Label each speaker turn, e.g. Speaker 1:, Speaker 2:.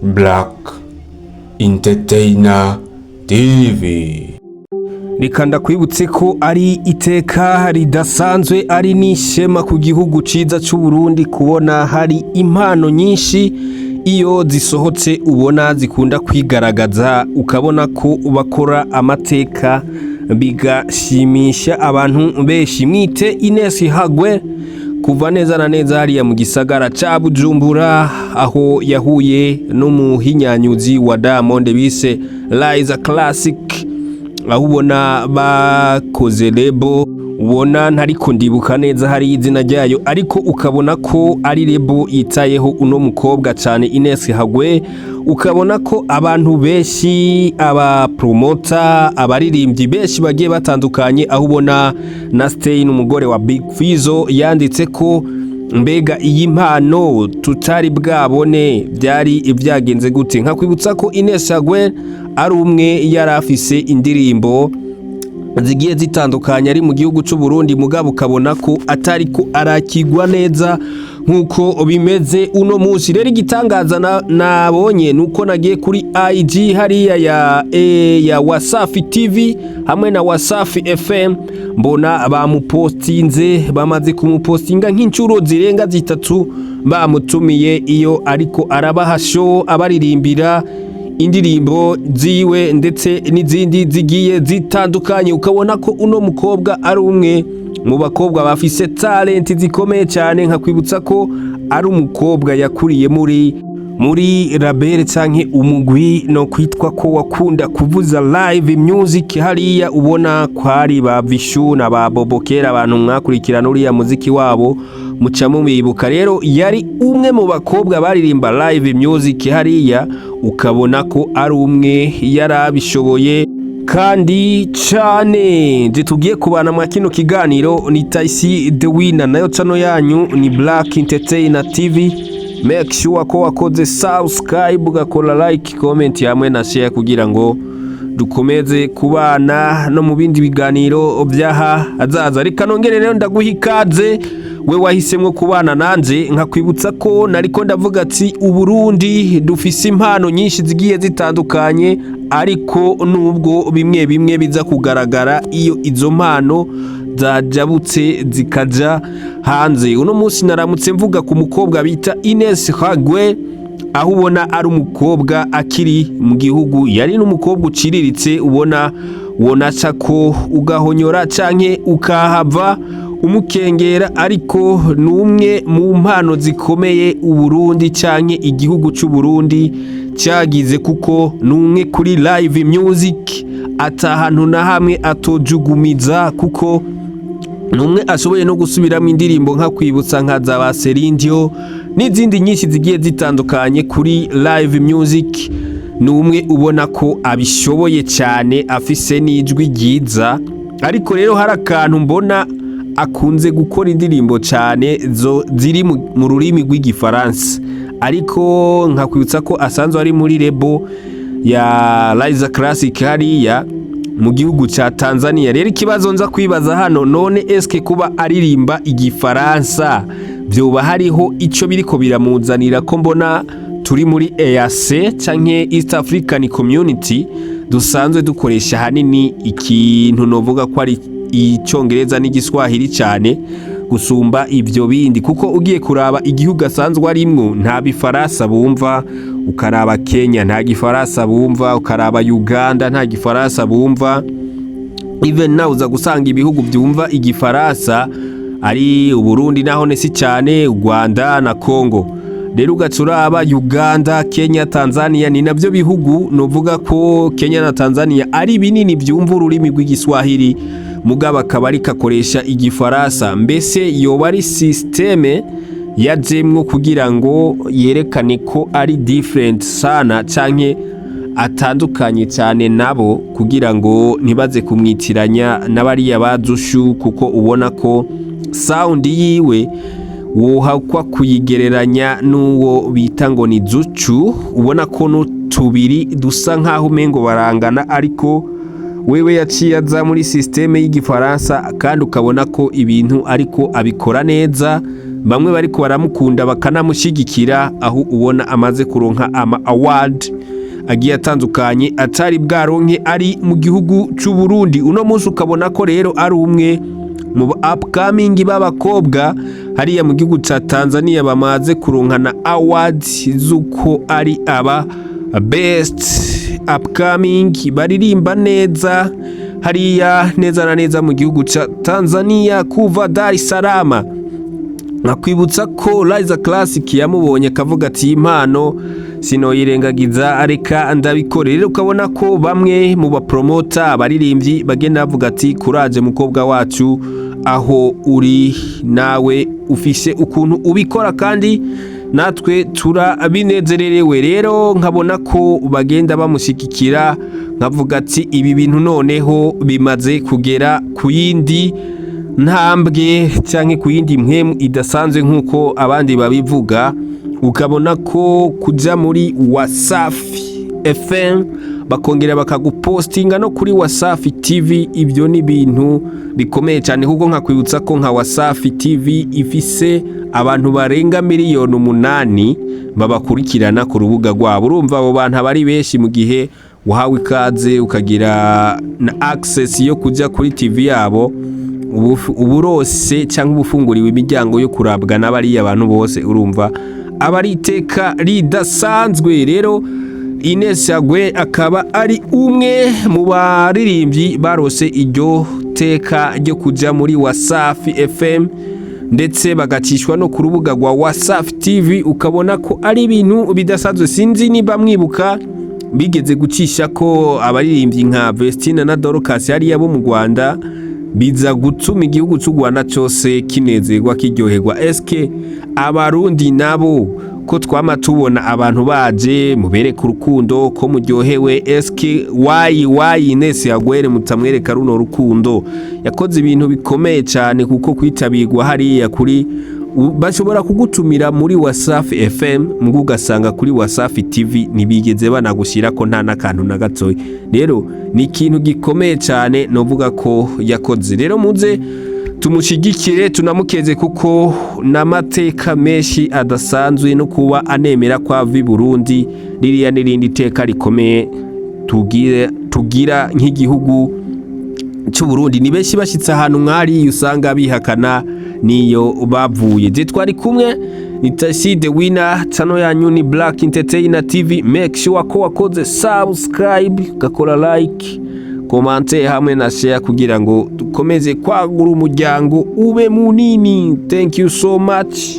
Speaker 1: Black Entertainer TV.
Speaker 2: Reka ndakwibutse ko ari iteka ridasanzwe ari n'ishema ku gihugu ciza cy'u Burundi kubona hari impano nyinshi iyo zisohotse ubona zikunda kwigaragaza ukabona ko bakora amateka bigashimisha abantu benshi. Mwite Ines Raguel kuva neza na neza hariya mu gisagara ca Bujumbura aho yahuye n'umuhinyanyuzi wa Diamond bise Liza Classic, aho ubona bakoze lebo, ubona ntariko ndibuka neza hari izina ryayo ariko ukabona ko ari lebo yitayeho uno mukobwa cyane Ines Raguel, ukabona ko abantu benshi aba promoter abaririmbyi benshi bagiye batandukanye, aho ubona na Stay n'umugore wa Big Fizzo yanditse ko mbega iyi mpano tutari bwabone byari ibyagenze gute. Nka kwibutsa ko Ines Raguel ari umwe yari afise indirimbo zigiye zitandukanye ari mu gihugu cy'u Burundi, mugabo ukabona ko atari ko arakigwa neza nkuko bimeze uno munsi. Rero igitangaza nabonye nuko nagiye kuri IG hariya ya Wasafi TV hamwe na Wasafi FM, mbona bamupostinze, bamaze kumupostinga nk'incuro zirenga zitatu, bamitumiye iyo ariko arabaha show abaririmbira indirimbo ziwe ndetse n'izindi zigiye zitandukanye. Ukabona ko uno mukobwa ari umwe mu bakobwa bafise talent zikomeye cyane. Nka kwibutsa ko ari umukobwa yakuriye muri label canke umugwi no kwitwa ko wakunda kuvuza live music hariya, ubona ko hari ba Vishu na ba Bobokera, abantu mwakurikirana uriya muziki wabo muca mubibuka. Rero yari umwe mu bakobwa baririmba live music hariya, ukabona ko ari umwe yarabishoboye kandi cyane. Tugiye kubana mu kino kiganiro ni Taisi the winner, nayo chano yanyu ni Black Entertainer TV. Make sure ko wakoze subscribe, ugakora like, comment hamwe na share kugira ngo dukomeze kubana no mu bindi biganiro byaha azaza. Reka nongere rero ndaguha ikaze we wahisemwe kubana nanje. Nka kwibutsa ko nariko ndavuga ati Uburundi dufise impano nyinshi zigiye zitandukanye, ariko nubwo bimwe biza kugaragara iyo izo mpano zajabutse zikaja hanze. Uno munsi naramutse mvuga ku mukobwa bita Ines Raguel, aho ubona ari umukobwa akiri mu gihugu, yari n'umukobwa uciriritse, ubona wonaca ko ugahonyora canke ukahava umukengera, ariko numwe mu mpano zikomeye Uburundi canke igihugu cy'u Burundi cyagize, kuko numwe kuri live music atahantu na hamwe atojugumiza, kuko numwe ashoboye no gusubiramo indirimbo nka kwibutsa nka za Baserindio n'izindi nyinshi zigiye zitandukanye kuri live music. Numwe ubona ko abishoboye cyane, afise n'ijwi ryiza, ariko rero hari akantu mbona akunze gukora indirimbo cyane ziri mu rurimi rw'igifaransa, ariko nka kwibutsa ko asanzwe ari muri lebo ya Liza Classic hariya mu gihugu ca Tanzania. Rero ikibazo nza kwibaza hano, none eske kuba aririmba igifaransa byoba hariho ico biriko biramuzanira? Ko mbona turi muri EAC canke East African Community dusanzwe dukoresha hanini ikintu novuga ko ari icyongereza n'igiswahili cyane gusumba ibyo bindi, kuko ugiye kuraba igihugu asanzwe arimwo nta bifaransa bumva, ukaraba Kenya nta gifaransa bumva, ukaraba Uganda nta gifaransa bumva, even now uza gusanga ibihugu byumva igifaransa ari Uburundi naho nesi cyane, u Rwanda na Congo. Rero ugacuraba Uganda, Kenya, Tanzania ni nabyo bihugu novuga ko Kenya na Tanzania ari binini byumva ururimi rw'igiswahili, mugabo akaba ari kakoresha igifaransa. Mbese yoba ari systeme yajemwo kugira ngo yerekane ko ari different sana canke atandukanye cyane nabo, kugira ngo ntibaze kumwitiranya n'abariya bazushu, kuko ubona ko sound yiwe wohakwa kuyigereranya n'uwo bita ngo ni zucu. Ubona ko n'utubiri dusa nkaho umengo barangana, ariko wewe yaciye aza muri systeme y'igifaransa, kandi ukabona ko ibintu ariko abikora neza bamwe bariko baramukunda bakanamushigikira, aho ubona amaze kuronka ama award agiye atandukanye atari bwaronke ari mu gihugu cy'u Burundi. Uno munsi ukabona ko rero ari umwe mu upcoming b'abakobwa hariya mu gihugu cya Tanzania bamaze kuronkana awards zuko ari aba best upcoming baririmba neza hariya neza na neza mu gihugu cya Tanzania kuva Dar es Salaam. Nakwibutsa ko Liza Classic yamubonye kavuga ati impano sinoyirengagiza areka ndabikore. Rero ukabona ko bamwe mu bapromota abaririmbyi bagenda bavuga ati kuraje mukobwa wacu aho uri nawe ufise ukuntu ubikora kandi natwe turabinezererewe. Rero nkabona ko bagenda bamushigikira nkavuga ati ibi bintu noneho bimaze kugera ku yindi ntambwe cyangwa ku yindi mpemu idasanzwe nk'uko abandi babivuga. Ukabona ko kuja muri Wasafi FM bakongera bakagupostinga no kuri Wasafi TV, ibyo ni ibintu bikomeye cyane kuko nkakwibutsa ko nka Wasafi TV ifise abantu barenga miliyoni 8 babakurikirana ku rubuga rwabo. Urumva abo bantu abari benshi mu gihe uhawe ikaze ukagira na access yo kujya kuri TV yabo uburose cyangwa ubufunguriwe imiryango yo kurabwa n'abari abantu bose. Urumva abari iteka ridasanzwe. Rero Ines Raguel akaba ari umwe mu baririmbyi barose iryo teka ryo kujya muri Wasafi FM ndetse bagacishwa no ku rubuga rwa Wasafi TV. Ukabona ko ari ibintu bidasanzwe. Sinzi niba mwibuka bigeze gucisha ko abaririmbyi nka Vestina na Dorcas hariya bo mu Rwanda biza gutuma igihugu cy'u Rwanda cyose kinezerwa kiryoherwa. Eske abarundi nabo ko twama tubona abantu baje mubereka urukundo ko muryohewe, eske why Ines Raguel mutamwereka runo rukundo? Yakoze ibintu bikomeye cyane kuko kwitabirwa hariya kuri bashobora kugutumira muri Wasafi FM mugugasanga kuri Wasafi TV nibigeze banagushira ko nta nakantu na gatoyi. Rero ni ikintu gikomeye cyane novuga ko yakoze. Rero muze tumushigikire tunamukeze kuko n'amateka menshi adasanzwe no kuba anemera kwa vi Burundi ririya nirindi teka rikomeye tugira nk'igihugu cy'u Burundi. Ni benshi bashitse ahantu mwari usanga bihakana niyo bavuye. Je twari kumwe ni the winner channel yanyu ni Black Entertainer TV. Make sure ko wakoze subscribe, gakora like, komante hamwe na share kugira ngo dukomeze kwagura umuryango ube munini. Thank you so much.